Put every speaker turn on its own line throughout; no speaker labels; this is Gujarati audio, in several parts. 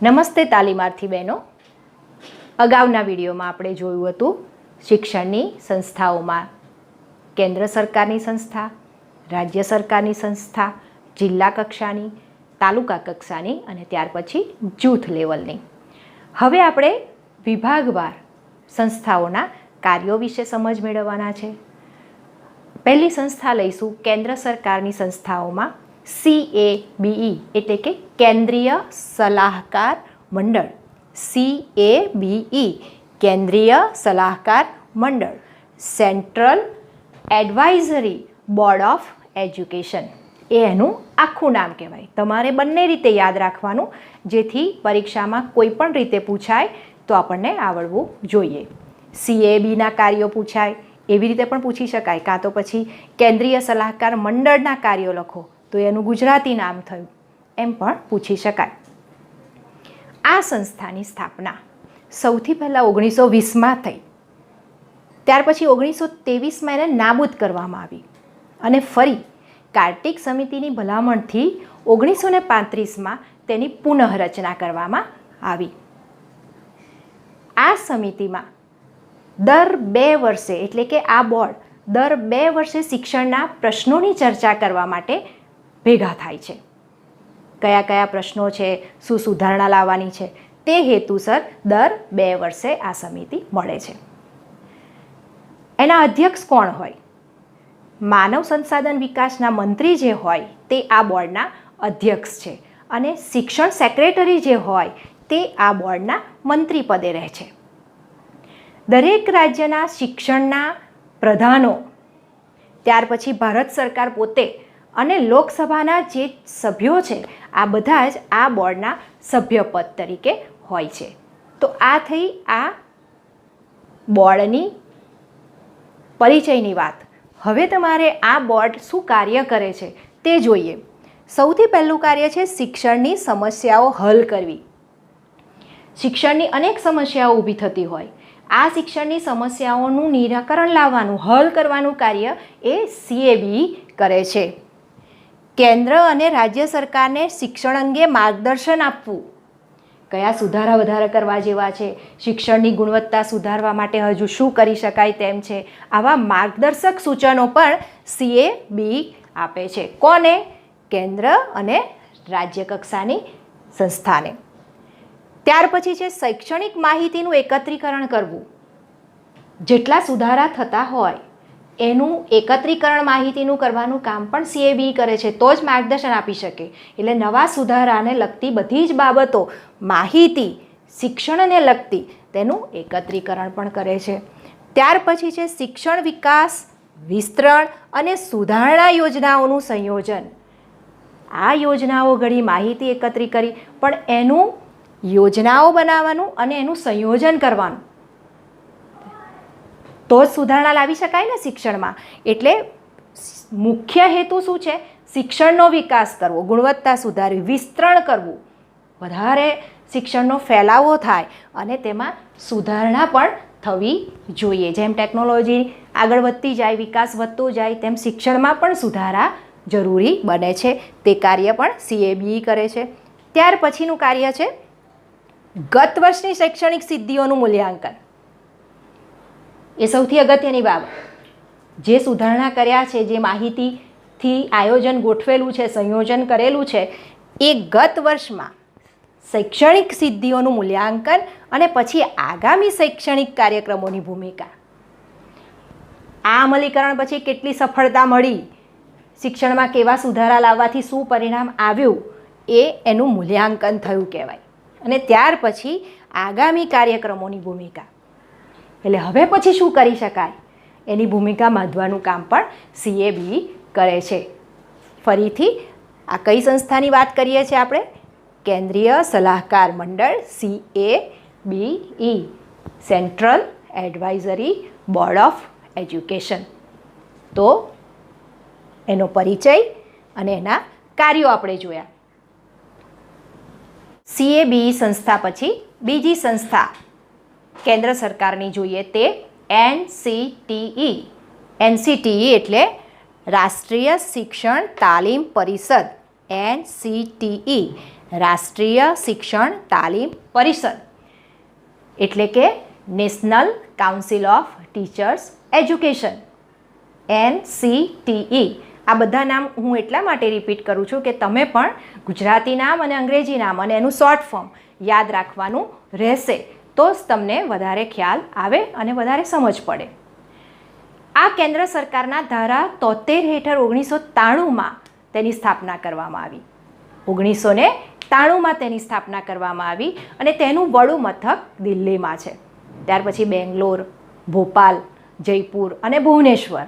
નમસ્તે તાલીમાર્થી બહેનો. અગાઉના વિડીયોમાં આપણે જોયું હતું શિક્ષણની સંસ્થાઓમાં કેન્દ્ર સરકારની સંસ્થા, રાજ્ય સરકારની સંસ્થા, જિલ્લા કક્ષાની, તાલુકા કક્ષાની અને ત્યાર પછી જૂથ લેવલની. હવે આપણે વિભાગવાર સંસ્થાઓના કાર્યો વિશે સમજ મેળવવાના છે. પહેલી સંસ્થા લઈશું કેન્દ્ર સરકારની સંસ્થાઓમાં CABE એટલે કે કેન્દ્રીય સલાહકાર મંડળ. CABE કેન્દ્રીય સલાહકાર મંડળ, central advisory board of education એ એનું આખું નામ કહેવાય. તમારે બંને રીતે યાદ રાખવાનું જેથી પરીક્ષામાં કોઈ પણ રીતે પૂછાય તો આપણને આવડવું જોઈએ. CABના કાર્યો પૂછાય એવી રીતે પણ પૂછી શકાય, કાં તો પછી કેન્દ્રીય સલાહકાર મંડળના કાર્યો લખો તો એનું ગુજરાતી નામ થયું એમ પણ પૂછી શકાય. આ સંસ્થાની સ્થાપના સૌથી પહેલાં 1920માં થઈ. ત્યાર પછી 1923માં એને નાબૂદ કરવામાં આવી અને ફરી કાર્તિક સમિતિની ભલામણથી 1935માં તેની પુનઃરચના કરવામાં આવી. આ સમિતિમાં દર 2 વર્ષે એટલે કે આ બોર્ડ દર 2 વર્ષે શિક્ષણના પ્રશ્નોની ચર્ચા કરવા માટે ભેગા થાય છે. કયા કયા પ્રશ્નો છે, શું સુધારણા લાવવાની છે તે હેતુસર દર 2 વર્ષે આ સમિતિ મળે છે. એના અધ્યક્ષ કોણ હોય? માનવ સંસાધન વિકાસના મંત્રી જે હોય તે આ બોર્ડના અધ્યક્ષ છે અને શિક્ષણ સેક્રેટરી જે હોય તે આ બોર્ડના મંત્રી પદે રહે છે. દરેક રાજ્યના શિક્ષણના પ્રધાનો, ત્યાર પછી ભારત સરકાર પોતે અને લોકસભાના જે સભ્યો છે આ બધા જ આ બોર્ડના સભ્યપદ તરીકે હોય છે. તો આ થઈ આ બોર્ડની પરિચયની વાત. હવે તમારે આ બોર્ડ શું કાર્ય કરે છે તે જોઈએ. સૌથી પહેલું કાર્ય છે શિક્ષણની સમસ્યાઓ હલ કરવી. શિક્ષણની અનેક સમસ્યાઓ ઊભી થતી હોય, આ શિક્ષણની સમસ્યાઓનું નિરાકરણ લાવવાનું, હલ કરવાનું કાર્ય એ CABE કરે છે. કેન્દ્ર અને રાજ્ય સરકારને શિક્ષણ અંગે માર્ગદર્શન આપવું. કયા સુધારા વધારા કરવા જેવા છે, શિક્ષણની ગુણવત્તા સુધારવા માટે હજુ શું કરી શકાય તેમ છે, આવા માર્ગદર્શક સૂચનો પણ CABE આપે છે. કોને? કેન્દ્ર અને રાજ્ય કક્ષાની સંસ્થાને. ત્યાર પછી છે શૈક્ષણિક માહિતીનું એકત્રીકરણ કરવું. જેટલા સુધારા થતા હોય એનું એકત્રીકરણ માહિતીનું કરવાનું કામ પણ CABE કરે છે, તો જ માર્ગદર્શન આપી શકે. એટલે નવા સુધારાને લગતી બધી જ બાબતો, માહિતી શિક્ષણને લગતી તેનું એકત્રીકરણ પણ કરે છે. ત્યાર પછી છે શિક્ષણ વિકાસ, વિસ્તરણ અને સુધારણા યોજનાઓનું સંયોજન. આ યોજનાઓ ઘણી માહિતી એકત્રિત કરી પણ એનું યોજનાઓ બનાવવાનું અને એનું સંયોજન કરવાનું તો જ સુધારણા લાવી શકાય ને શિક્ષણમાં. એટલે મુખ્ય હેતુ શું છે? શિક્ષણનો વિકાસ કરવો, ગુણવત્તા સુધારવી, વિસ્તરણ કરવું, વધારે શિક્ષણનો ફેલાવો થાય અને તેમાં સુધારણા પણ થવી જોઈએ. જેમ ટેકનોલોજી આગળ વધતી જાય, વિકાસ વધતો જાય તેમ શિક્ષણમાં પણ સુધારા જરૂરી બને છે. તે કાર્ય પણ CABE કરે છે. ત્યાર પછીનું કાર્ય છે ગત વર્ષની શૈક્ષણિક સિદ્ધિઓનું મૂલ્યાંકન. એ સૌથી અગત્યની બાબત. જે સુધારણા કર્યા છે, જે માહિતીથી આયોજન ગોઠવેલું છે, સંયોજન કરેલું છે, એ ગત વર્ષમાં શૈક્ષણિક સિદ્ધિઓનું મૂલ્યાંકન અને પછી આગામી શૈક્ષણિક કાર્યક્રમોની ભૂમિકા. આ અમલીકરણ પછી કેટલી સફળતા મળી, શિક્ષણમાં કેવા સુધારા લાવવાથી શું પરિણામ આવ્યું, એ એનું મૂલ્યાંકન થયું કહેવાય. અને ત્યાર પછી આગામી કાર્યક્રમોની ભૂમિકા. એટલે હવે પછી શું કરી શકાય એની ભૂમિકા બાંધવાનું કામ પણ CABE કરે છે. ફરીથી આ કઈ સંસ્થાની વાત કરીએ છીએ આપણે? કેન્દ્રીય સલાહકાર મંડળ CABE, central advisory board of education. તો એનો પરિચય અને એના કાર્યો આપણે જોયા. CABE સંસ્થા પછી બીજી સંસ્થા કેન્દ્ર સરકારની જોઈએ તે NCTE. NCTE એટલે રાષ્ટ્રીય શિક્ષણ તાલીમ પરિષદ. NCTE રાષ્ટ્રીય શિક્ષણ તાલીમ પરિષદ એટલે કે national council of teachers education, NCTE. આ બધા નામ હું એટલા માટે રિપીટ કરું છું કે તમે પણ ગુજરાતી નામ અને અંગ્રેજી નામ અને એનું શોર્ટ ફોર્મ યાદ રાખવાનું રહેશે, તો જ તમને વધારે ખ્યાલ આવે અને વધારે સમજ પડે. આ કેન્દ્ર સરકારના ધારા 73 હેઠળ 1993માં તેની સ્થાપના કરવામાં આવી. 1993માં તેની સ્થાપના કરવામાં આવી અને તેનું વડું મથક દિલ્હીમાં છે. ત્યાર પછી બેંગ્લોર, ભોપાલ, જયપુર અને ભુવનેશ્વર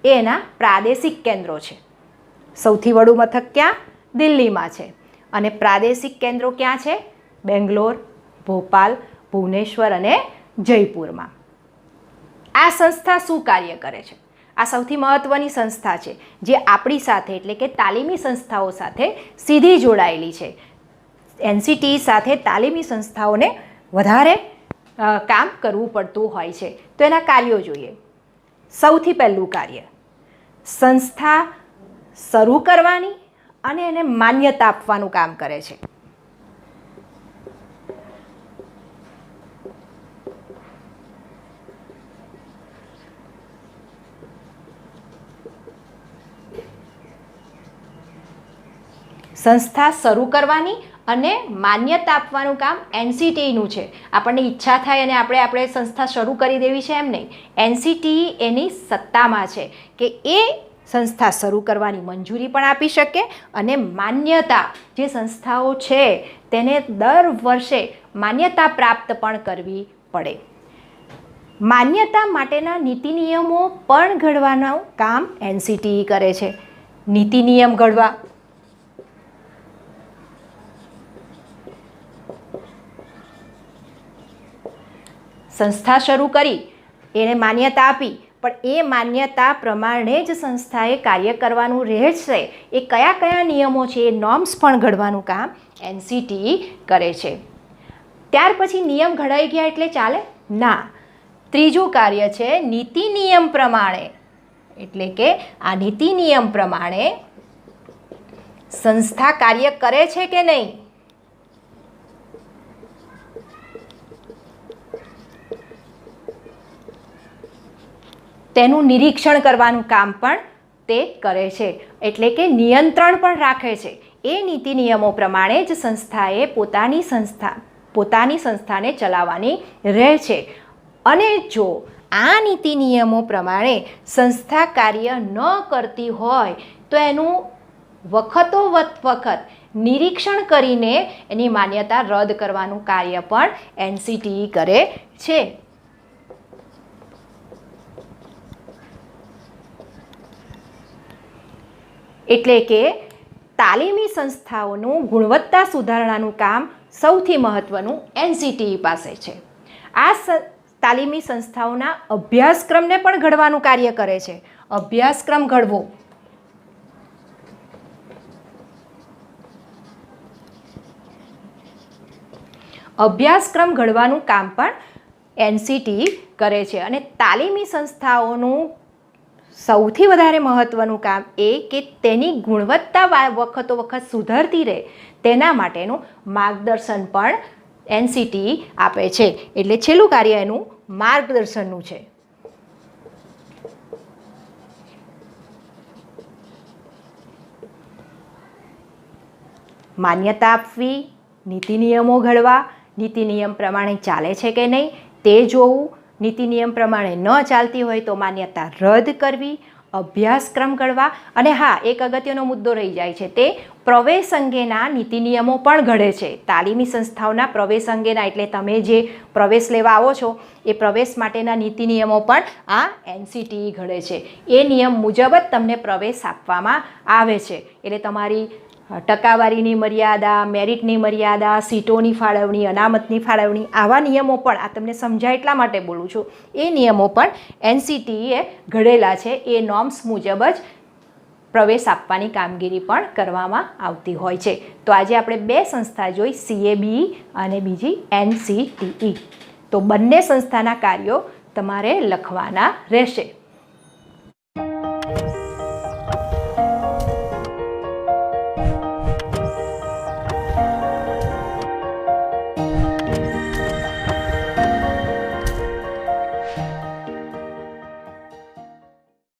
એ એના પ્રાદેશિક કેન્દ્રો છે. સૌથી વડું મથક ક્યાં? દિલ્હીમાં છે અને પ્રાદેશિક કેન્દ્રો ક્યાં છે? બેંગ્લોર, ભોપાલ, ભુવનેશ્વર અને જયપુરમાં. આ સંસ્થા શું કાર્ય કરે છે? આ સૌથી મહત્ત્વની સંસ્થા છે જે આપણી સાથે એટલે કે તાલીમી સંસ્થાઓ સાથે સીધી જોડાયેલી છે. NCTE સાથે તાલીમી સંસ્થાઓને વધારે કામ કરવું પડતું હોય છે. તો એના કાર્યો જોઈએ. સૌથી પહેલું કાર્ય સંસ્થા શરૂ કરવાની અને એને માન્યતા આપવાનું કામ કરે છે. સંસ્થા શરૂ કરવાની અને માન્યતા આપવાનું કામ NCTEનું છે. આપણને ઈચ્છા થાય અને આપણે સંસ્થા શરૂ કરી દેવી છે એમ નહીં. NCTE એની સત્તામાં છે કે એ સંસ્થા શરૂ કરવાની મંજૂરી પણ આપી શકે અને માન્યતા જે સંસ્થાઓ છે તેને દર વર્ષે માન્યતા પ્રાપ્ત પણ કરવી પડે. માન્યતા માટેના નીતિ નિયમો પણ ઘડવાનું કામ NCTE કરે છે. નીતિ નિયમ ઘડવા, સંસ્થા શરૂ કરી એને માન્યતા આપી, પણ એ માન્યતા પ્રમાણે જ સંસ્થાએ કાર્ય કરવાનું રહેશે. એ કયા કયા નિયમો છે એ નોર્મ્સ પણ ઘડવાનું કામ NCTE કરે છે. ત્યાર પછી નિયમ ઘડાઈ ગયા એટલે ચાલે ના. ત્રીજું કાર્ય છે નીતિ નિયમ પ્રમાણે, એટલે કે આ નીતિ નિયમ પ્રમાણે સંસ્થા કાર્ય કરે છે કે નહીં તેનું નિરીક્ષણ કરવાનું કામ પણ તે કરે છે. એટલે કે નિયંત્રણ પણ રાખે છે. એ નીતિ નિયમો પ્રમાણે જ સંસ્થાએ પોતાની સંસ્થાને ચલાવવાની રહે છે. અને જો આ નીતિ નિયમો પ્રમાણે સંસ્થા કાર્ય ન કરતી હોય તો એનું વખત નિરીક્ષણ કરીને એની માન્યતા રદ કરવાનું કાર્ય પણ NCTE કરે છે. એટલે કે તાલીમી સંસ્થાઓનું ગુણવત્તા સુધારણાનું કામ સૌથી મહત્ત્વનું NCTE પાસે છે. આ તાલીમી સંસ્થાઓના અભ્યાસક્રમને પણ ઘડવાનું કાર્ય કરે છે. અભ્યાસક્રમ ઘડવો, અભ્યાસક્રમ ઘડવાનું કામ પણ NCTE કરે છે. અને તાલીમી સંસ્થાઓનું સૌથી વધારે મહત્ત્વનું કામ એ કે તેની ગુણવત્તા વખત સુધરતી રહે તેના માટેનું માર્ગદર્શન પણ NCTE આપે છે. એટલે છેલ્લું કાર્ય એનું માર્ગદર્શનનું છે. માન્યતા આપવી, નીતિ નિયમો ઘડવા, નીતિ નિયમ પ્રમાણે ચાલે છે કે નહીં તે જોવું, નીતિ નિયમ પ્રમાણે ન ચાલતી હોય તો માન્યતા રદ કરવી, અભ્યાસક્રમ ઘડવા. અને હા, એક અગત્યનો મુદ્દો રહી જાય છે, તે પ્રવેશ અંગેના નીતિ નિયમો પણ ઘડે છે. તાલીમી સંસ્થાઓના પ્રવેશ અંગેના, એટલે તમે જે પ્રવેશ લેવા આવો છો એ પ્રવેશ માટેના નીતિ નિયમો પણ આ NCTE ઘડે છે. એ નિયમ મુજબ જ તમને પ્રવેશ આપવામાં આવે છે. એટલે તમારી ટકાવારીની મર્યાદા, મેરિટની મર્યાદા, સીટોની ફાળવણી, અનામતની ફાળવણી, આવા નિયમો પણ, આ તમને સમજાય એટલા માટે બોલું છું, એ નિયમો પણ NCTE ઘડેલા છે. એ નોર્મ્સ મુજબ જ પ્રવેશ આપવાની કામગીરી પણ કરવામાં આવતી હોય છે. તો આજે આપણે બે સંસ્થા જોઈ, CABE અને બીજી NCTE. તો બંને સંસ્થાના કાર્યો તમારે લખવાના રહેશે.